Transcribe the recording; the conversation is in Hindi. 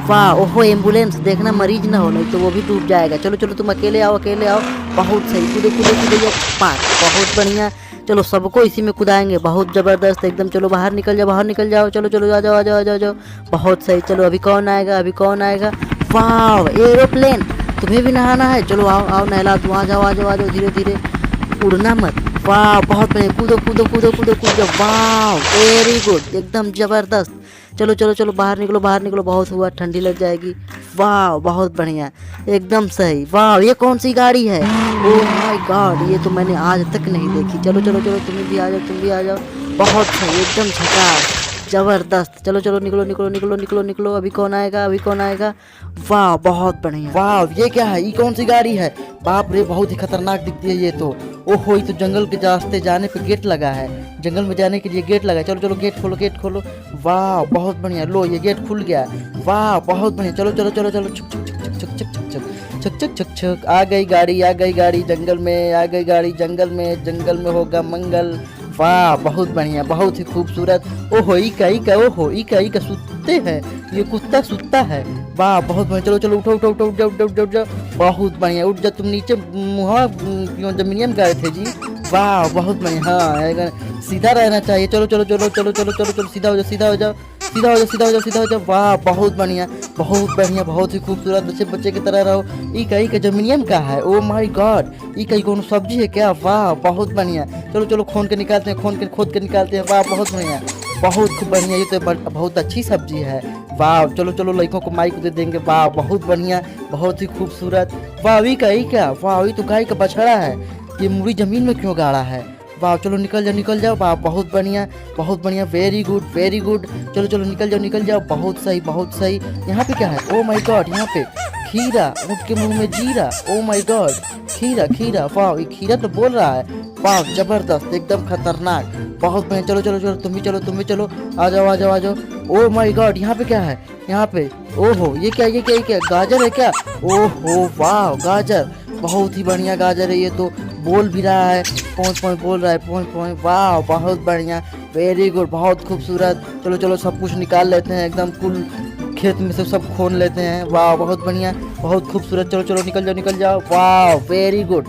वाह, ओहो एम्बुलेंस, देखना मरीज ना हो, नहीं तो वो भी डूब जाएगा। चलो चलो तुम अकेले आओ, अकेले आओ। बहुत सही, कूदो कूदो कूदो ये पार, बहुत बढ़िया। चलो सबको इसी में कुदाएंगे, बहुत ज़बरदस्त एकदम। चलो बाहर निकल जाओ, बाहर निकल जाओ। चलो चलो आ जाओ आ जाओ आ जाओ आ जाओ। बहुत सही। चलो अभी कौन आएगा, अभी कौन आएगा। वाह एरोप्लेन, तुम्हें भी नहाना है? चलो आओ आओ, नहला दो। आ जाओ आ जाओ आ जाओ, धीरे धीरे, उड़ना मत। वाह बहुत बढ़िया, कूदो कूदो कूदो कूदो कूदो। वाह वेरी गुड, एकदम ज़बरदस्त। चलो चलो चलो बाहर निकलो, बाहर निकलो, बहुत हुआ, ठंडी लग जाएगी। वाह बहुत बढ़िया, एकदम सही। वाह ये कौन सी गाड़ी है? ओह माय गॉड, ये तो मैंने आज तक नहीं देखी। चलो चलो चलो, तुम भी आ जाओ, तुम भी आ जाओ। बहुत सही, एकदम झकास, ज़बरदस्त। चलो चलो निकलो निकलो निकलो निकलो निकलो। अभी कौन आएगा, अभी कौन आएगा। वाह बहुत बढ़िया। वाह ये क्या है, ये कौन सी गाड़ी है? बाप रे, बहुत ही खतरनाक दिखती है ये तो। ओहो, ये तो जंगल के रास्ते जाने पे गेट लगा है, जंगल में जाने के लिए गेट लगा है। चलो चलो गेट खोलो, गेट खोलो। वाह बहुत बढ़िया, लो ये गेट खुल गया। वाह बहुत बढ़िया। चलो चलो चलो चलो, छक छक छक छक छक छक छक छक छक छक छक। आ गई गाड़ी, आ गई गाड़ी जंगल में, आ गई गाड़ी जंगल में, जंगल में होगा मंगल। वाह बहुत बढ़िया, बहुत ही खूबसूरत। ओहो इका ओहो इका सुते हैं, ये कुत्ता सुतता है। वाह बहुत बढ़िया। चलो चलो उठो उठो उठो, उठ जाओ उठ जाओ उठ जाओ उठ जाओ। बहुत बढ़िया, उठ जाओ। तुम नीचे मुँह क्यों जमीनियम गए थे जी? वाह बहुत बढ़िया। हाँ सीधा रहना चाहिए। चलो चलो चलो चलो चलो चलो चलो, सीधा हो जाओ, सीधा हो जाओ, सीधा हो जाओ, सीधा हो जाओ, सीधा हो जाओ। वाह बहुत बढ़िया, बहुत बढ़िया, बहुत ही खूबसूरत। बच्चे बच्चे की तरह रहो। इका जमीनियम का है? ओ माय गॉड, इका कौन सब्जी है क्या? वाह बहुत बढ़िया। चलो चलो खोद के निकालते हैं, खोद के निकालते हैं। वाह बहुत बढ़िया, बहुत खूब बढ़िया, ये तो बहुत अच्छी सब्जी है। वाह चलो चलो लड़कों को माइक दे देंगे। वाह बहुत बढ़िया, बहुत ही खूबसूरत। वाह इका वाह, ये तो गाय का बछड़ा है, ये मुड़ी जमीन में क्यों गाड़ा है? वाह चलो निकल जाओ निकल जाओ। वाह बहुत बढ़िया, बहुत बढ़िया, वेरी गुड वेरी गुड। चलो चलो निकल जाओ निकल जाओ। बहुत सही बहुत सही। यहाँ पे क्या है? ओ माय गॉड, यहाँ पे खीरा, ऊँट के मुंह में जीरा। ओ माय गॉड, खीरा खीरा। वाह ये खीरा तो बोल रहा है। वाह जबरदस्त, एकदम खतरनाक, बहुत बढ़िया। चलो चलो चलो, तुम भी चलो तुम भी चलो। आ जाओ आ जाओ आ जाओ। ओ माय गॉड, यहाँ पे क्या है? यहाँ पे ओहो ये क्या, ये क्या, ये क्या गाजर है क्या? ओहो वाह गाजर, बहुत ही बढ़िया गाजर है ये तो। बोल भी रहा है, पहुँच पहुँच बोल रहा है, पहुँच पहुँच। वाह बहुत बढ़िया, वेरी गुड, बहुत खूबसूरत। चलो चलो सब कुछ निकाल लेते हैं, एकदम कुल खेत में से सब खोन लेते हैं। वाह बहुत बढ़िया, बहुत खूबसूरत। चलो चलो निकल जाओ निकल जाओ। वाह वेरी गुड।